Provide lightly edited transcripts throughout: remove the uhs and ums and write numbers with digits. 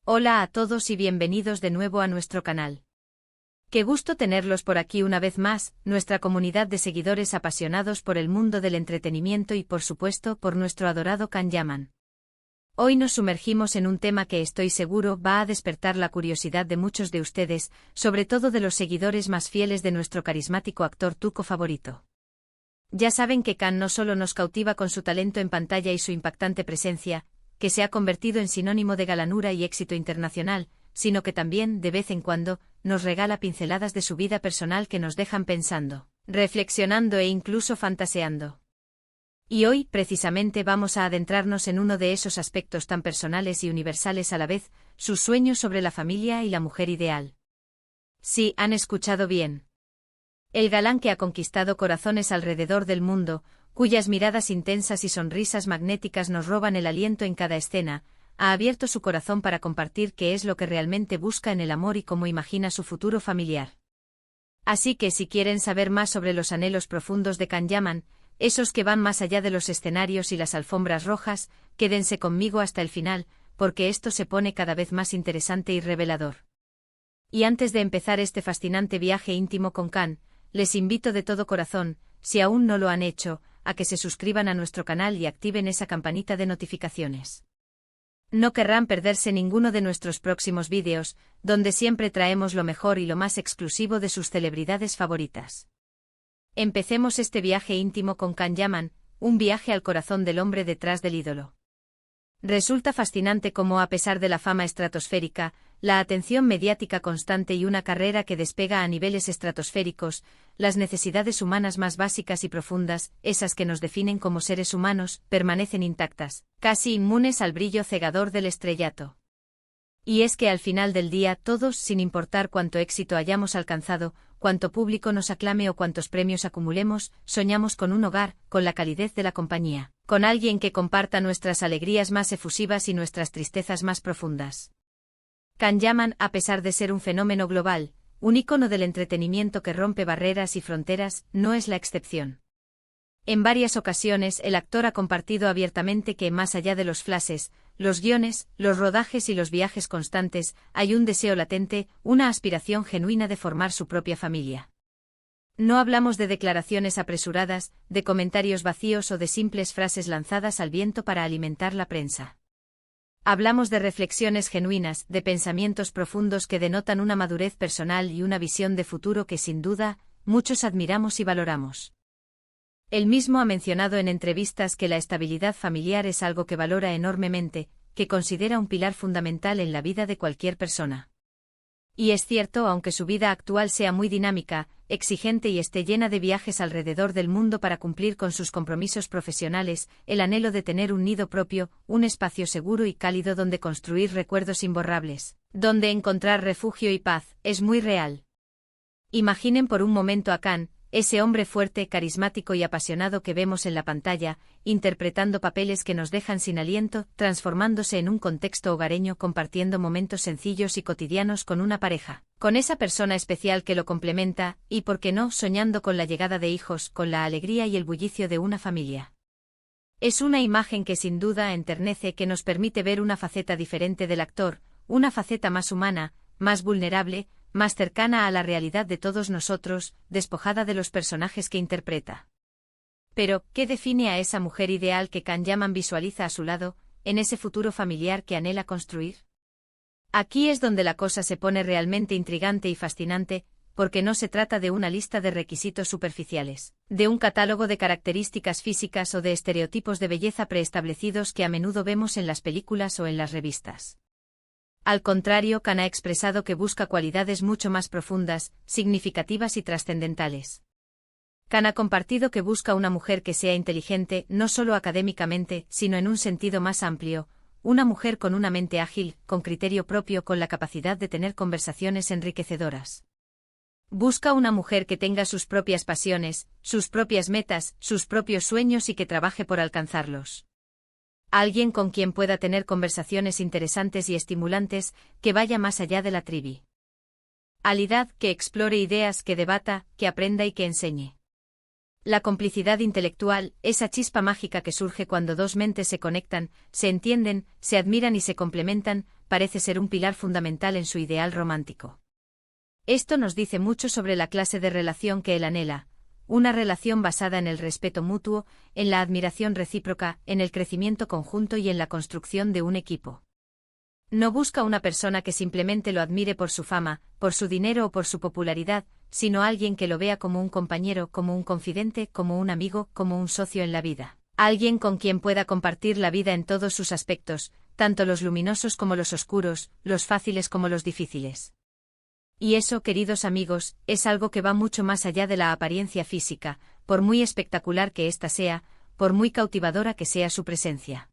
Hola a todos y bienvenidos de nuevo a nuestro canal. Qué gusto tenerlos por aquí una vez más, nuestra comunidad de seguidores apasionados por el mundo del entretenimiento y por supuesto por nuestro adorado Can Yaman. Hoy nos sumergimos en un tema que estoy seguro va a despertar la curiosidad de muchos de ustedes, sobre todo de los seguidores más fieles de nuestro carismático actor tuco favorito. Ya saben que Can no solo nos cautiva con su talento en pantalla y su impactante presencia, que se ha convertido en sinónimo de galanura y éxito internacional, sino que también, de vez en cuando, nos regala pinceladas de su vida personal que nos dejan pensando, reflexionando e incluso fantaseando. Y hoy, precisamente, vamos a adentrarnos en uno de esos aspectos tan personales y universales a la vez, sus sueños sobre la familia y la mujer ideal. Sí, han escuchado bien. El galán que ha conquistado corazones alrededor del mundo, cuyas miradas intensas y sonrisas magnéticas nos roban el aliento en cada escena, ha abierto su corazón para compartir qué es lo que realmente busca en el amor y cómo imagina su futuro familiar. Así que si quieren saber más sobre los anhelos profundos de Can Yaman, esos que van más allá de los escenarios y las alfombras rojas, quédense conmigo hasta el final, porque esto se pone cada vez más interesante y revelador. Y antes de empezar este fascinante viaje íntimo con Can, les invito de todo corazón, si aún no lo han hecho, a que se suscriban a nuestro canal y activen esa campanita de notificaciones. No querrán perderse ninguno de nuestros próximos vídeos, donde siempre traemos lo mejor y lo más exclusivo de sus celebridades favoritas. Empecemos este viaje íntimo con Can Yaman, un viaje al corazón del hombre detrás del ídolo. Resulta fascinante cómo, a pesar de la fama estratosférica, la atención mediática constante y una carrera que despega a niveles estratosféricos, las necesidades humanas más básicas y profundas, esas que nos definen como seres humanos, permanecen intactas, casi inmunes al brillo cegador del estrellato. Y es que al final del día todos, sin importar cuánto éxito hayamos alcanzado, cuánto público nos aclame o cuántos premios acumulemos, soñamos con un hogar, con la calidez de la compañía, con alguien que comparta nuestras alegrías más efusivas y nuestras tristezas más profundas. Can Yaman, a pesar de ser un fenómeno global, un ícono del entretenimiento que rompe barreras y fronteras, no es la excepción. En varias ocasiones el actor ha compartido abiertamente que, más allá de los flashes, los guiones, los rodajes y los viajes constantes, hay un deseo latente, una aspiración genuina de formar su propia familia. No hablamos de declaraciones apresuradas, de comentarios vacíos o de simples frases lanzadas al viento para alimentar la prensa. Hablamos de reflexiones genuinas, de pensamientos profundos que denotan una madurez personal y una visión de futuro que sin duda, muchos admiramos y valoramos. Él mismo ha mencionado en entrevistas que la estabilidad familiar es algo que valora enormemente, que considera un pilar fundamental en la vida de cualquier persona. Y es cierto, aunque su vida actual sea muy dinámica, exigente y esté llena de viajes alrededor del mundo para cumplir con sus compromisos profesionales, el anhelo de tener un nido propio, un espacio seguro y cálido donde construir recuerdos imborrables, donde encontrar refugio y paz, es muy real. Imaginen por un momento a Can, ese hombre fuerte, carismático y apasionado que vemos en la pantalla, interpretando papeles que nos dejan sin aliento, transformándose en un contexto hogareño, compartiendo momentos sencillos y cotidianos con una pareja, con esa persona especial que lo complementa, y por qué no, soñando con la llegada de hijos, con la alegría y el bullicio de una familia. Es una imagen que sin duda enternece, que nos permite ver una faceta diferente del actor, una faceta más humana, más vulnerable, más cercana a la realidad de todos nosotros, despojada de los personajes que interpreta. Pero, ¿qué define a esa mujer ideal que Can Yaman visualiza a su lado, en ese futuro familiar que anhela construir? Aquí es donde la cosa se pone realmente intrigante y fascinante, porque no se trata de una lista de requisitos superficiales, de un catálogo de características físicas o de estereotipos de belleza preestablecidos que a menudo vemos en las películas o en las revistas. Al contrario, Can ha expresado que busca cualidades mucho más profundas, significativas y trascendentales. Can ha compartido que busca una mujer que sea inteligente, no solo académicamente, sino en un sentido más amplio, una mujer con una mente ágil, con criterio propio, con la capacidad de tener conversaciones enriquecedoras. Busca una mujer que tenga sus propias pasiones, sus propias metas, sus propios sueños y que trabaje por alcanzarlos. Alguien con quien pueda tener conversaciones interesantes y estimulantes, que vaya más allá de la trivialidad, que explore ideas, que debata, que aprenda y que enseñe. La complicidad intelectual, esa chispa mágica que surge cuando dos mentes se conectan, se entienden, se admiran y se complementan, parece ser un pilar fundamental en su ideal romántico. Esto nos dice mucho sobre la clase de relación que él anhela, una relación basada en el respeto mutuo, en la admiración recíproca, en el crecimiento conjunto y en la construcción de un equipo. No busca una persona que simplemente lo admire por su fama, por su dinero o por su popularidad, sino alguien que lo vea como un compañero, como un confidente, como un amigo, como un socio en la vida. Alguien con quien pueda compartir la vida en todos sus aspectos, tanto los luminosos como los oscuros, los fáciles como los difíciles. Y eso, queridos amigos, es algo que va mucho más allá de la apariencia física, por muy espectacular que ésta sea, por muy cautivadora que sea su presencia.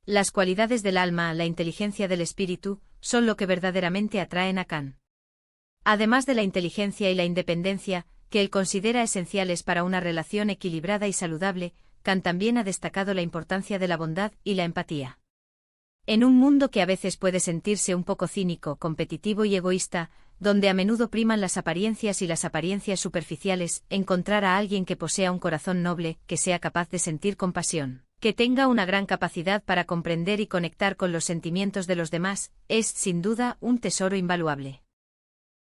Las cualidades del alma, la inteligencia del espíritu, son lo que verdaderamente atraen a Khan. Además de la inteligencia y la independencia, que él considera esenciales para una relación equilibrada y saludable, Khan también ha destacado la importancia de la bondad y la empatía. En un mundo que a veces puede sentirse un poco cínico, competitivo y egoísta, donde a menudo priman las apariencias y las apariencias superficiales, encontrar a alguien que posea un corazón noble, que sea capaz de sentir compasión, que tenga una gran capacidad para comprender y conectar con los sentimientos de los demás, es, sin duda, un tesoro invaluable.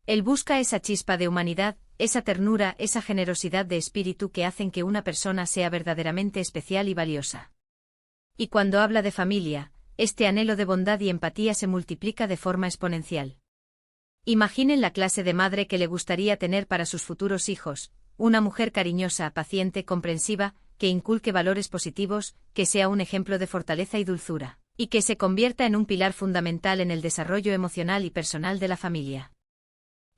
Él busca esa chispa de humanidad, esa ternura, esa generosidad de espíritu que hacen que una persona sea verdaderamente especial y valiosa. Y cuando habla de familia, este anhelo de bondad y empatía se multiplica de forma exponencial. Imaginen la clase de madre que le gustaría tener para sus futuros hijos, una mujer cariñosa, paciente, comprensiva, que inculque valores positivos, que sea un ejemplo de fortaleza y dulzura, y que se convierta en un pilar fundamental en el desarrollo emocional y personal de la familia.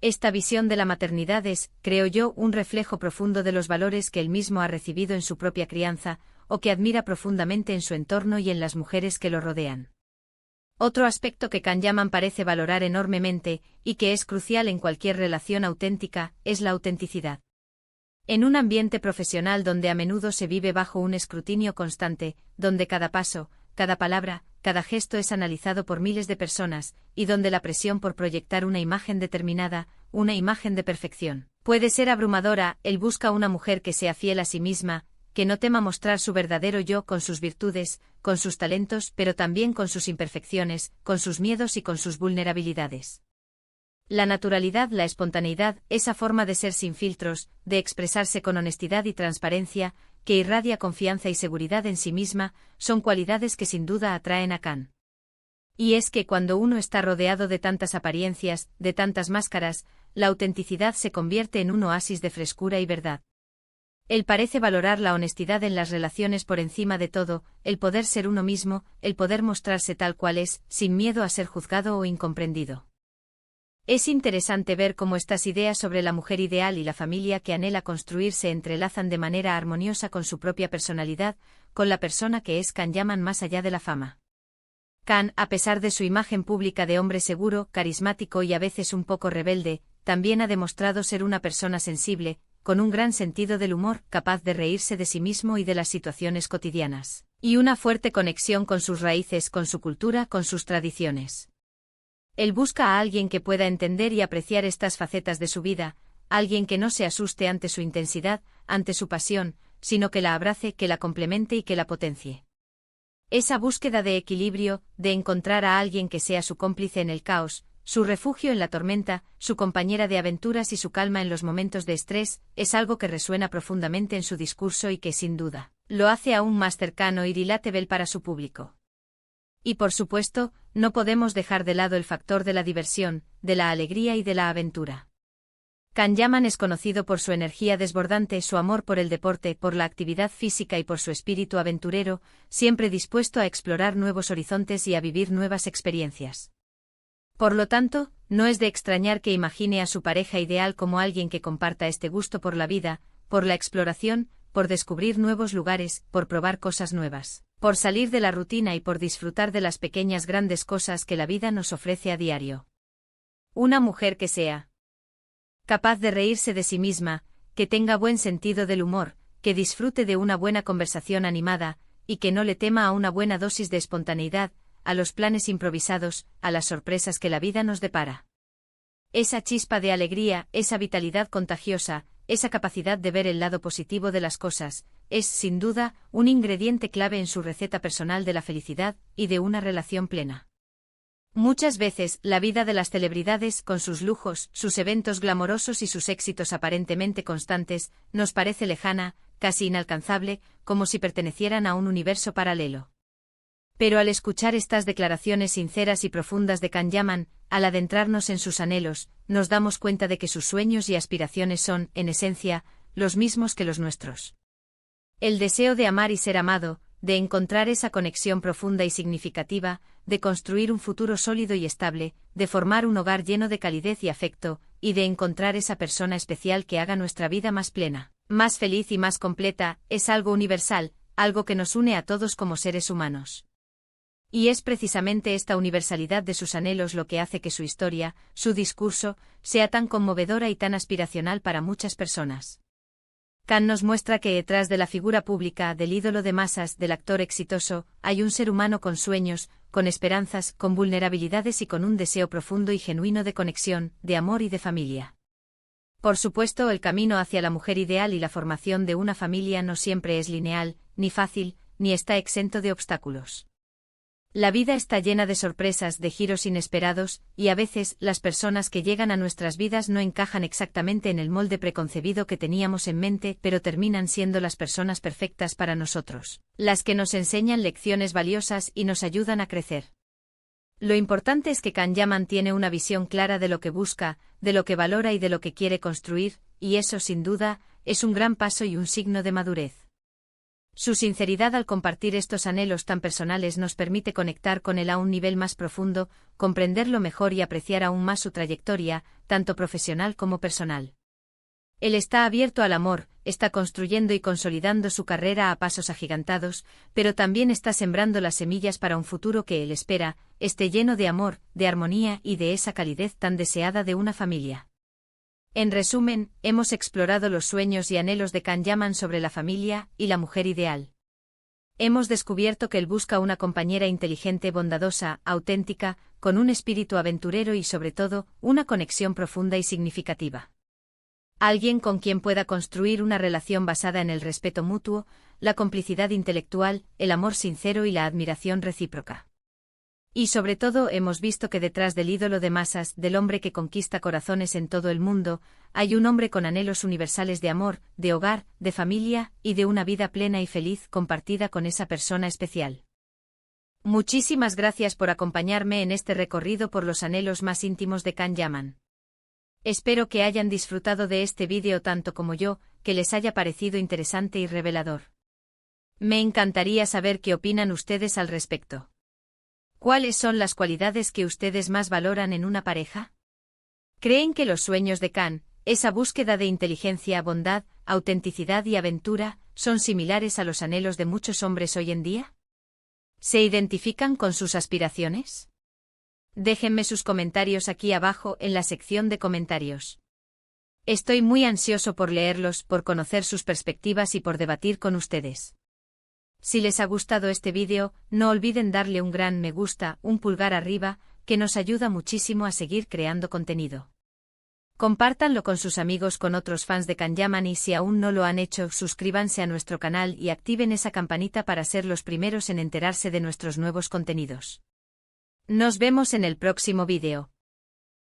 Esta visión de la maternidad es, creo yo, un reflejo profundo de los valores que él mismo ha recibido en su propia crianza, o que admira profundamente en su entorno y en las mujeres que lo rodean. Otro aspecto que Khan Yaman parece valorar enormemente, y que es crucial en cualquier relación auténtica, es la autenticidad. En un ambiente profesional donde a menudo se vive bajo un escrutinio constante, donde cada paso, cada palabra, cada gesto es analizado por miles de personas, y donde la presión por proyectar una imagen determinada, una imagen de perfección, puede ser abrumadora, él busca una mujer que sea fiel a sí misma, que no tema mostrar su verdadero yo con sus virtudes, con sus talentos, pero también con sus imperfecciones, con sus miedos y con sus vulnerabilidades. La naturalidad, la espontaneidad, esa forma de ser sin filtros, de expresarse con honestidad y transparencia, que irradia confianza y seguridad en sí misma, son cualidades que sin duda atraen a Khan. Y es que cuando uno está rodeado de tantas apariencias, de tantas máscaras, la autenticidad se convierte en un oasis de frescura y verdad. Él parece valorar la honestidad en las relaciones por encima de todo, el poder ser uno mismo, el poder mostrarse tal cual es, sin miedo a ser juzgado o incomprendido. Es interesante ver cómo estas ideas sobre la mujer ideal y la familia que anhela construir se entrelazan de manera armoniosa con su propia personalidad, con la persona que es Khan Yaman más allá de la fama. Khan, a pesar de su imagen pública de hombre seguro, carismático y a veces un poco rebelde, también ha demostrado ser una persona sensible, con un gran sentido del humor, capaz de reírse de sí mismo y de las situaciones cotidianas, y una fuerte conexión con sus raíces, con su cultura, con sus tradiciones. Él busca a alguien que pueda entender y apreciar estas facetas de su vida, alguien que no se asuste ante su intensidad, ante su pasión, sino que la abrace, que la complemente y que la potencie. Esa búsqueda de equilibrio, de encontrar a alguien que sea su cómplice en el caos, su refugio en la tormenta, su compañera de aventuras y su calma en los momentos de estrés, es algo que resuena profundamente en su discurso y que, sin duda, lo hace aún más cercano y relatable para su público. Y por supuesto, no podemos dejar de lado el factor de la diversión, de la alegría y de la aventura. Khan Yaman es conocido por su energía desbordante, su amor por el deporte, por la actividad física y por su espíritu aventurero, siempre dispuesto a explorar nuevos horizontes y a vivir nuevas experiencias. Por lo tanto, no es de extrañar que imagine a su pareja ideal como alguien que comparta este gusto por la vida, por la exploración, por descubrir nuevos lugares, por probar cosas nuevas, por salir de la rutina y por disfrutar de las pequeñas grandes cosas que la vida nos ofrece a diario. Una mujer que sea capaz de reírse de sí misma, que tenga buen sentido del humor, que disfrute de una buena conversación animada, y que no le tema a una buena dosis de espontaneidad, a los planes improvisados, a las sorpresas que la vida nos depara. Esa chispa de alegría, esa vitalidad contagiosa, esa capacidad de ver el lado positivo de las cosas, es, sin duda, un ingrediente clave en su receta personal de la felicidad y de una relación plena. Muchas veces, la vida de las celebridades, con sus lujos, sus eventos glamorosos y sus éxitos aparentemente constantes, nos parece lejana, casi inalcanzable, como si pertenecieran a un universo paralelo. Pero al escuchar estas declaraciones sinceras y profundas de Can Yaman, al adentrarnos en sus anhelos, nos damos cuenta de que sus sueños y aspiraciones son, en esencia, los mismos que los nuestros. El deseo de amar y ser amado, de encontrar esa conexión profunda y significativa, de construir un futuro sólido y estable, de formar un hogar lleno de calidez y afecto, y de encontrar esa persona especial que haga nuestra vida más plena, más feliz y más completa, es algo universal, algo que nos une a todos como seres humanos. Y es precisamente esta universalidad de sus anhelos lo que hace que su historia, su discurso, sea tan conmovedora y tan aspiracional para muchas personas. Can nos muestra que detrás de la figura pública, del ídolo de masas, del actor exitoso, hay un ser humano con sueños, con esperanzas, con vulnerabilidades y con un deseo profundo y genuino de conexión, de amor y de familia. Por supuesto, el camino hacia la mujer ideal y la formación de una familia no siempre es lineal, ni fácil, ni está exento de obstáculos. La vida está llena de sorpresas, de giros inesperados, y a veces, las personas que llegan a nuestras vidas no encajan exactamente en el molde preconcebido que teníamos en mente, pero terminan siendo las personas perfectas para nosotros, las que nos enseñan lecciones valiosas y nos ayudan a crecer. Lo importante es que Can Yaman tiene una visión clara de lo que busca, de lo que valora y de lo que quiere construir, y eso, sin duda, es un gran paso y un signo de madurez. Su sinceridad al compartir estos anhelos tan personales nos permite conectar con él a un nivel más profundo, comprenderlo mejor y apreciar aún más su trayectoria, tanto profesional como personal. Él está abierto al amor, está construyendo y consolidando su carrera a pasos agigantados, pero también está sembrando las semillas para un futuro que él espera, esté lleno de amor, de armonía y de esa calidez tan deseada de una familia. En resumen, hemos explorado los sueños y anhelos de Can Yaman sobre la familia y la mujer ideal. Hemos descubierto que él busca una compañera inteligente, bondadosa, auténtica, con un espíritu aventurero y sobre todo, una conexión profunda y significativa. Alguien con quien pueda construir una relación basada en el respeto mutuo, la complicidad intelectual, el amor sincero y la admiración recíproca. Y sobre todo hemos visto que detrás del ídolo de masas, del hombre que conquista corazones en todo el mundo, hay un hombre con anhelos universales de amor, de hogar, de familia, y de una vida plena y feliz compartida con esa persona especial. Muchísimas gracias por acompañarme en este recorrido por los anhelos más íntimos de Can Yaman. Espero que hayan disfrutado de este vídeo tanto como yo, que les haya parecido interesante y revelador. Me encantaría saber qué opinan ustedes al respecto. ¿Cuáles son las cualidades que ustedes más valoran en una pareja? ¿Creen que los sueños de Can, esa búsqueda de inteligencia, bondad, autenticidad y aventura, son similares a los anhelos de muchos hombres hoy en día? ¿Se identifican con sus aspiraciones? Déjenme sus comentarios aquí abajo en la sección de comentarios. Estoy muy ansioso por leerlos, por conocer sus perspectivas y por debatir con ustedes. Si les ha gustado este vídeo, no olviden darle un gran me gusta, un pulgar arriba, que nos ayuda muchísimo a seguir creando contenido. Compártanlo con sus amigos, con otros fans de Can Yaman y si aún no lo han hecho, suscríbanse a nuestro canal y activen esa campanita para ser los primeros en enterarse de nuestros nuevos contenidos. Nos vemos en el próximo vídeo.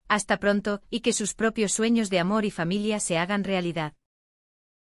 Hasta pronto, y que sus propios sueños de amor y familia se hagan realidad.